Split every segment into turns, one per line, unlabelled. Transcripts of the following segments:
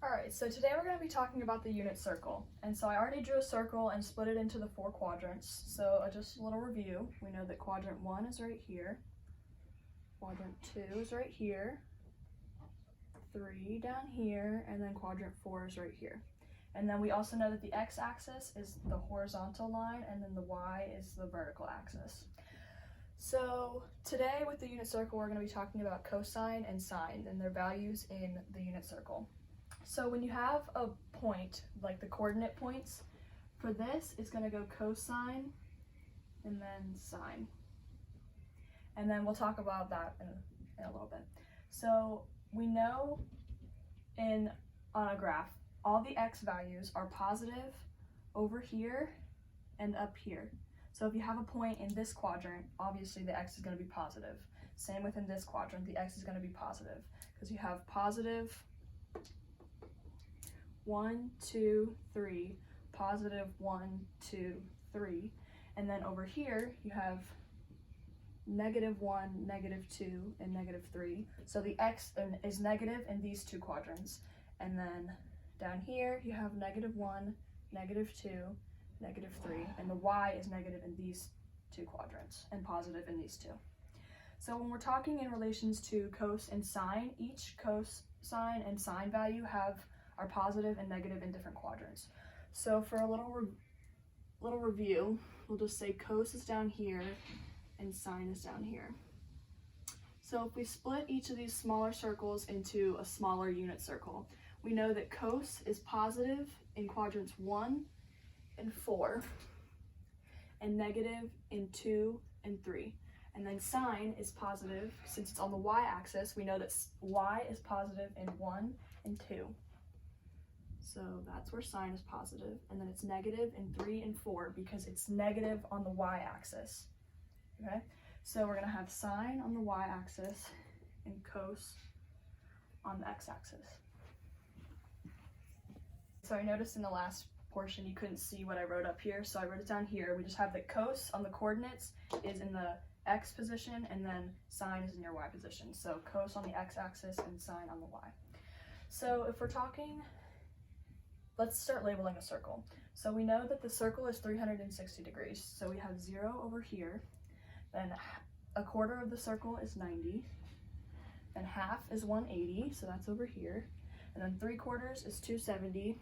Alright, so today we're going to be talking about the unit circle. And so I already drew a circle and split it into the 4 quadrants. So just a little review. We know that quadrant 1 is right here. Quadrant 2 is right here. 3 down here, and then quadrant 4 is right here. And then we also know that the x-axis is the horizontal line, and then the y is the vertical axis. So today with the unit circle, we're going to be talking about cosine and sine and their values in the unit circle. So when you have a point, like the coordinate points, for this, it's going to go cosine and then sine. And then we'll talk about that in a little bit. So we know on a graph, all the x values are positive over here and up here. So if you have a point in this quadrant, obviously the x is going to be positive. Same within this quadrant, the x is going to be positive because you have positive 1, 2, 3, positive 1, 2, 3. And then over here, you have negative 1, negative 2, and negative 3. So the x is negative in these 2 quadrants. And then down here, you have negative 1, negative 2, negative 3, and the y is negative in these 2 quadrants and positive in these 2. So when we're talking in relations to cos and sine, each cosine and sine value are positive and negative in different quadrants. So for a little review, we'll just say cos is down here and sine is down here. So if we split each of these smaller circles into a smaller unit circle, we know that cos is positive in quadrants 1 and 4, and negative in 2 and 3. And then sine is positive, since it's on the y-axis, we know that y is positive in 1 and 2. So that's where sine is positive, and then it's negative in 3 and 4 because it's negative on the y-axis. Okay, so we're going to have sine on the y-axis and cos on the x-axis. So I noticed in the last portion you couldn't see what I wrote up here, so I wrote it down here. We just have that cos on the coordinates is in the x position, and then sine is in your y position. So cos on the x-axis and sine on the y. So if we're talking, let's start labeling a circle. So we know that the circle is 360 degrees. So we have 0 over here, then a quarter of the circle is 90, then half is 180, so that's over here, and then 3/4 is 270,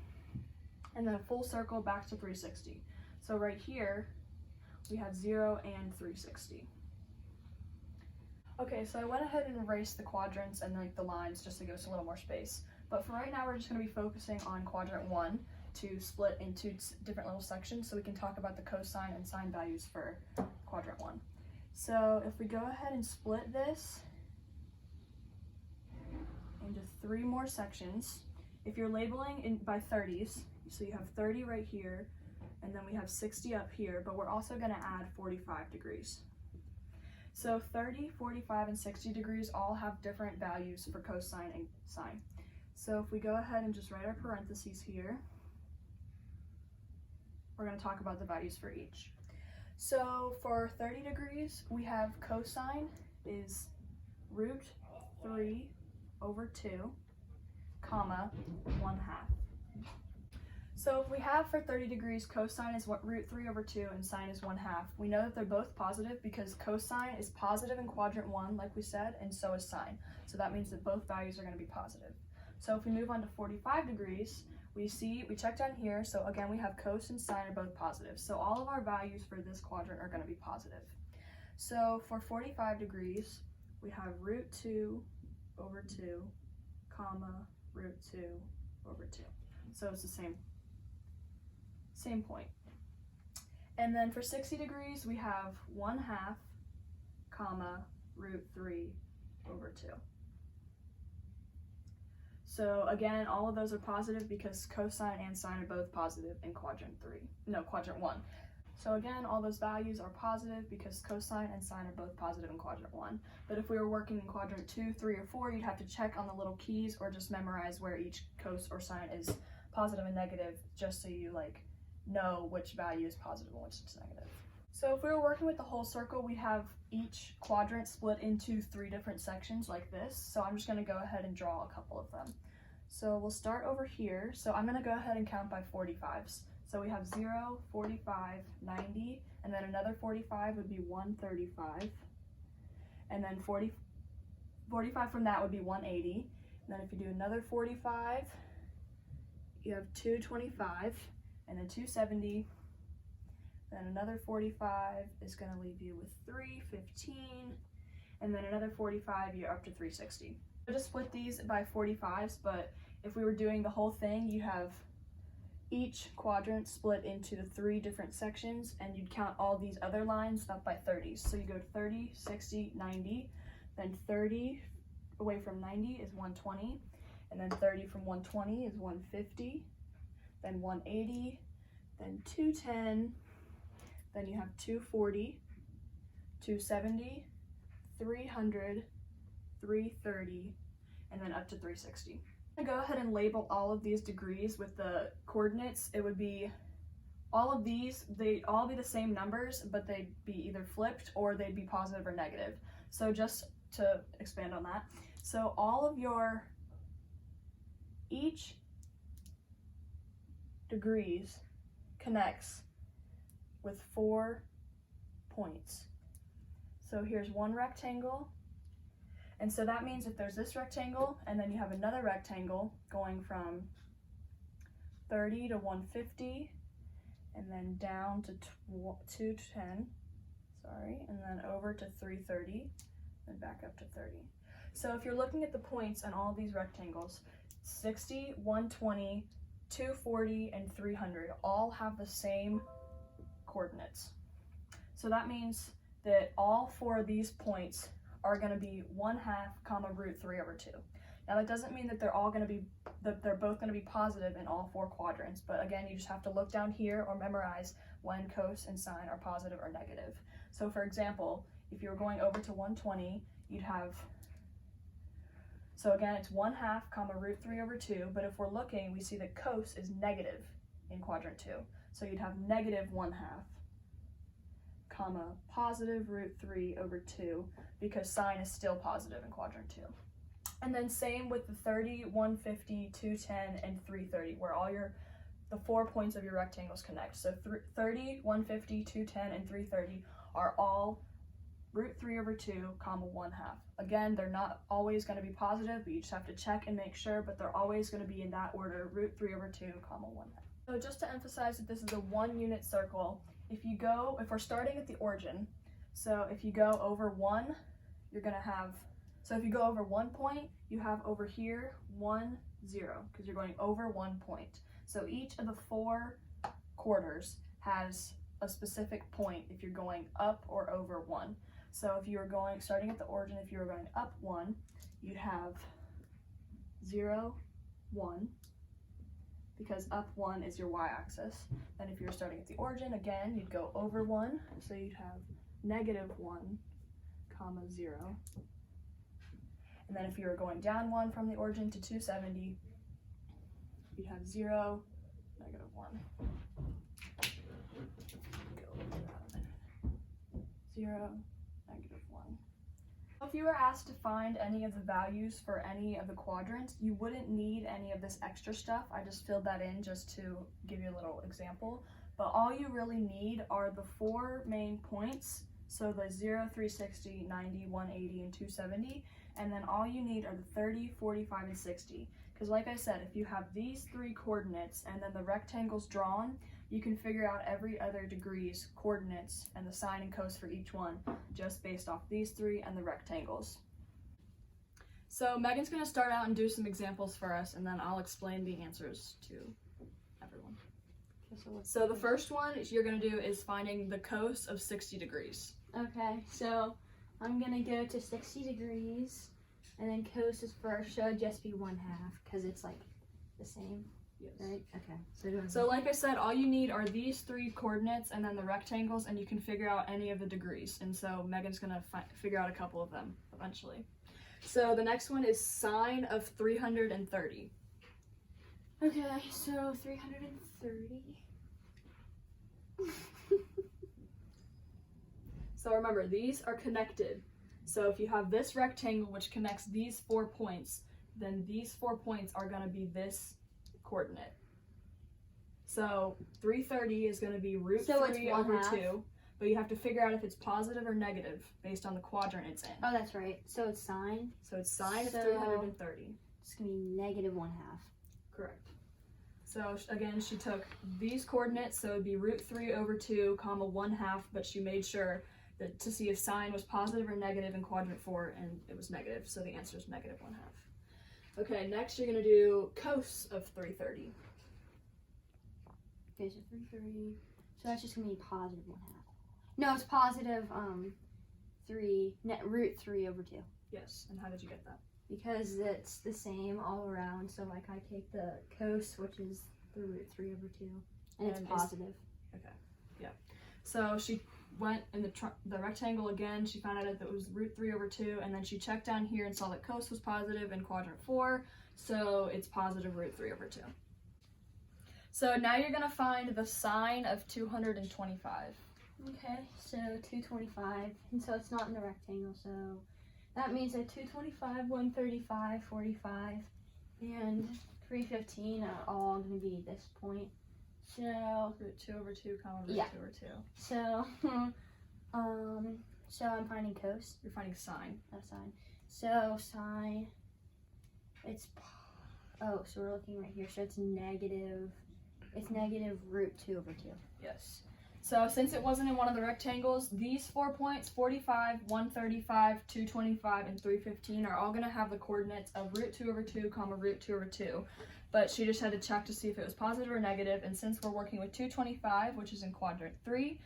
and then a full circle back to 360. So right here, we have 0 and 360. Okay, so I went ahead and erased the quadrants and the lines just to give us a little more space. But for right now, we're just going to be focusing on quadrant 1 to split into different little sections so we can talk about the cosine and sine values for quadrant 1. So if we go ahead and split this into 3 more sections, if you're labeling by 30s, so you have 30 right here, and then we have 60 up here, but we're also going to add 45 degrees. So 30, 45, and 60 degrees all have different values for cosine and sine. So if we go ahead and just write our parentheses here, we're going to talk about the values for each. So for 30 degrees, we have cosine is root 3 over 2, comma, 1/2. So if we have for 30 degrees, cosine is root 3 over 2 and sine is 1/2. We know that they're both positive because cosine is positive in quadrant 1, like we said, and so is sine. So that means that both values are going to be positive. So if we move on to 45 degrees, we check down here, so again we have cos and sine are both positive. So all of our values for this quadrant are going to be positive. So for 45 degrees, we have root 2 over 2, comma, root 2 over 2. So it's the same point. And then for 60 degrees, we have 1/2, comma, root 3 over 2. So again, all of those are positive because cosine and sine are both positive in quadrant 1. So again, all those values are positive because cosine and sine are both positive in quadrant 1. But if we were working in quadrant 2, 3, or 4, you'd have to check on the little keys or just memorize where each cos or sine is positive and negative, just so you know which value is positive and which is negative. So if we were working with the whole circle, we have each quadrant split into 3 different sections like this. So I'm just going to go ahead and draw a couple of them. So we'll start over here. So I'm gonna go ahead and count by 45s. So we have 0, 45, 90, and then another 45 would be 135. And then 45 from that would be 180. And then if you do another 45, you have 225, and then 270. Then another 45 is gonna leave you with 315. And then another 45, you're up to 360. I just split these by 45s, but if we were doing the whole thing, you have each quadrant split into the 3 different sections, and you'd count all these other lines up by 30s. So you go 30, 60, 90, then 30 away from 90 is 120, and then 30 from 120 is 150, then 180, then 210, then you have 240, 270, 300, 330, and then up to 360. I'm gonna go ahead and label all of these degrees with the coordinates. It would be all of these, they'd all be the same numbers, but they'd be either flipped or they'd be positive or negative. So just to expand on that, so all of your, each degrees connects with 4 points. So here's one rectangle, and so that means if there's this rectangle and then you have another rectangle going from 30 to 150 and then down to 210, and then over to 330 and back up to 30. So if you're looking at the points on all these rectangles, 60, 120, 240, and 300 all have the same coordinates. So that means that all 4 of these points are going to be 1/2 comma root 3 over 2. Now that doesn't mean that they're all going to be, that they're both going to be positive in all 4 quadrants, but again, you just have to look down here or memorize when cos and sine are positive or negative. So for example, if you were going over to 120, you'd have, so again, it's 1/2 comma root 3 over 2, but if we're looking, we see that cos is negative in quadrant 2. So you'd have negative 1/2 comma positive root 3 over 2, because sine is still positive in quadrant 2. And then same with the 30, 150, 210, and 330, where all the 4 points of your rectangles connect. So 30, 150, 210, and 330 are all root 3 over 2 comma 1/2. Again, they're not always going to be positive, but you just have to check and make sure, but they're always going to be in that order, root 3 over 2 comma 1/2. So just to emphasize that this is a 1-unit circle, if we're starting at the origin, so if you go over 1, you're going to have, so if you go over 1 point, you have over here 1, 0, because you're going over 1 point. So each of the 4 quarters has a specific point if you're going up or over 1. So if you were going, starting at the origin, if you were going up 1, you'd have 0, 1, because up 1 is your y-axis. Then if you were starting at the origin, again, you'd go over 1, so you'd have negative 1, comma 0. And then if you were going down 1 from the origin to 270, you'd have 0, negative 1. Go over that. 0, negative 1. If you were asked to find any of the values for any of the quadrants, you wouldn't need any of this extra stuff. I just filled that in just to give you a little example. But all you really need are the 4 main points, so the 0, 360, 90, 180, and 270, and then all you need are the 30, 45, and 60. Because like I said, if you have these 3 coordinates and then the rectangles drawn, you can figure out every other degree's coordinates and the sine and cos for each one just based off these 3 and the rectangles. So Megan's going to start out and do some examples for us, and then I'll explain the answers to everyone. So the first one you're going to do is finding the cos of 60 degrees.
Okay, so I'm going to go to 60 degrees, and then cos is first, so it'd just be 1/2, because it's like the same.
Yes.
Right? Okay.
So like I said, all you need are these 3 coordinates and then the rectangles, and you can figure out any of the degrees. And so Megan's going to figure out a couple of them eventually. So the next one is sine of 330.
Okay, so 330.
So remember, these are connected. So if you have this rectangle which connects these 4 points, then these 4 points are going to be this coordinate. So 330 is going to be root
So
3
it's
over
1/2.
2, but you have to figure out if it's positive or negative based on the quadrant it's in.
Oh, that's right. So it's sine.
So it's sine of
So-
330.
It's going to be negative 1/2.
Correct. So again, she took these coordinates, so it would be root 3 over 2, comma 1/2, but she made sure that to see if sine was positive or negative in quadrant 4, and it was negative, so the answer is negative 1/2. Okay, next you're going to do cos of 330.
Okay, so 330. So that's just going to be positive 1/2. No, it's positive root 3 over 2.
Yes, and how did you get that?
Because it's the same all around, so like I take the cos, which is the root 3 over 2, and it's
And
positive.
So she went in the rectangle again, she found out that it was root 3 over 2, and then she checked down here and saw that cos was positive in quadrant 4, so it's positive root 3 over 2. So now you're going to find the sine of 225.
Okay, so 225, and so it's not in the rectangle, so that means that 225, 135, 45, and 315 are all going to be this point. So,
Root 2 over 2, comma root
Yeah.
2 over 2.
so, so I'm finding cos,
You're finding sine.
not sine. So sine, so we're looking right here, so it's negative root 2 over 2.
Yes. So since it wasn't in one of the rectangles, these 4 points, 45, 135, 225, and 315 are all going to have the coordinates of root 2 over 2, comma root 2 over 2. But she just had to check to see if it was positive or negative, and since we're working with 225, which is in quadrant 3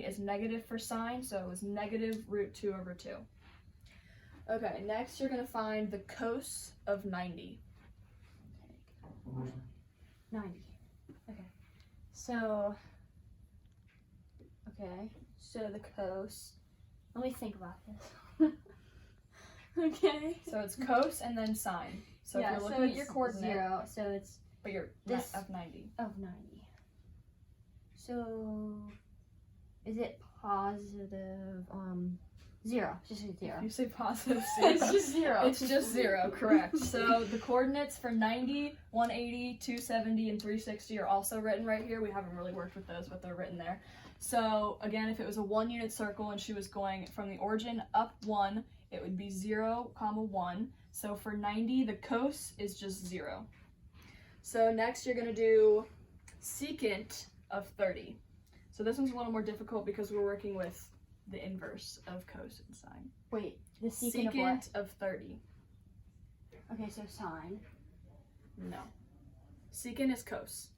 is negative for sine, so it was negative root 2 over 2. Okay, next you're going to find the cos of 90.
90. Okay, so the cos, let me think about this. Okay.
So it's cos and then sine. So
yeah,
if you're
so
looking at your
it's
coordinate,
0, so it's
but you're
this-
of 90.
of 90. So, is it positive, 0, just a 0.
You say positive
It's just 0.
It's just 0, correct. So the coordinates for 90, 180, 270, and 360 are also written right here. We haven't really worked with those, but they're written there. So again, if it was a 1-unit circle and she was going from the origin up 1, it would be 0, comma 1. So for 90, the cos is just 0. So next you're going to do secant of 30. So this one's a little more difficult because we're working with the inverse of cos and sine.
Wait, the secant of what?
Secant of 30.
Okay, so sine.
No. Secant is cos.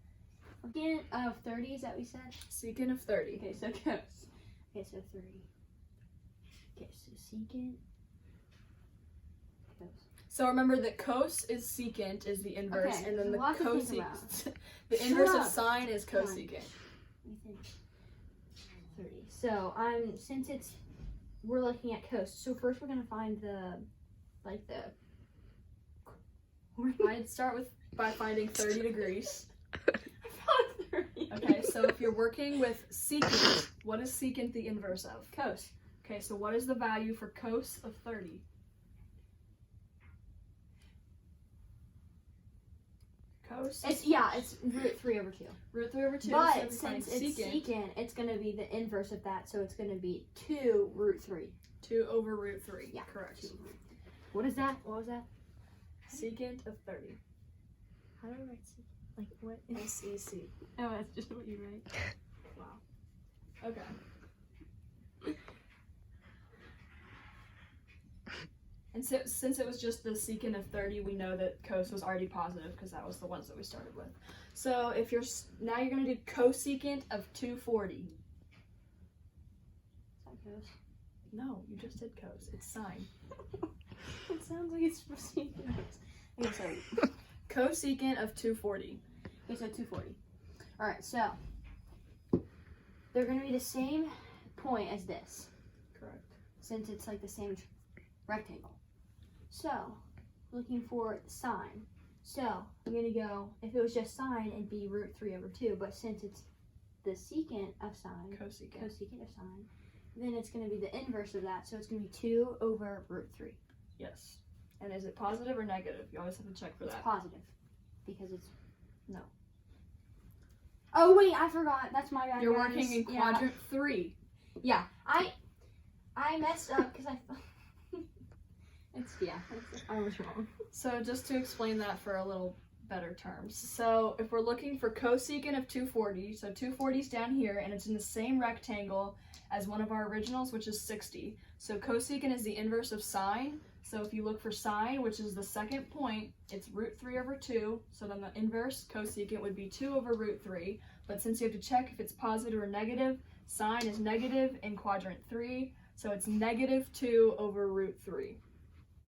Secant of 30, is that what we said?
Secant of 30.
Okay, so cos. Okay, so 30. Okay, so secant. Cos.
So remember that cos is secant is the inverse,
Okay,
and then the
lots to think
cosecant, the inverse
Shut
of
up.
sine is
Come on.
cosecant.
Let me think. 30. So since we're looking at cos. So first we're gonna find
I'd start by finding 30 degrees.
30.
Okay, so if you're working with secant, what is secant the inverse of?
Cos.
Okay, so what is the value for cos of 30? Cos?
It's root 3 over 2.
Root 3 over 2. so
But
we find
since it's secant, it's gonna be the inverse of that, so it's gonna be 2 root 3.
2 over root 3.
Yeah,
Correct.
2 root 3. What is that? What was that?
Secant of 30.
How do I write secant? Like what?
SEC.
Oh, that's just what you write.
Wow. Okay. And so, since it was just the secant of 30, we know that cos was already positive because that was the ones that we started with. So if now you're going to do cosecant of 240.
Is that cos?
No, you just did cos. It's sine.
It sounds like it's supposed to be cos. Okay, so
Cosecant of 240.
Okay, so 240. Alright, so they're going to be the same point as this,
Correct.
since it's like the same rectangle. So, looking for sine. So, I'm going to go, if it was just sine, it'd be root 3 over 2, but since it's the secant of sine,
Cosecant.
cosecant of sine, then it's going to be the inverse of that, so it's going to be 2 over root 3.
Yes. And is it positive or negative? You always have to check for
It's
that.
positive because it's
No.
Oh wait, I forgot. That's my bad.
You're
guys.
working in quadrant 3.
Yeah, I messed up because I. I was wrong.
So just to explain that for a little better terms. So if we're looking for cosecant of 240, so 240 is down here and it's in the same rectangle as one of our originals, which is 60. So cosecant is the inverse of sine. So if you look for sine, which is the second point, it's root 3 over 2. So then the inverse cosecant would be 2 over root 3. But since you have to check if it's positive or negative, sine is negative in quadrant 3. So it's negative 2 over root 3.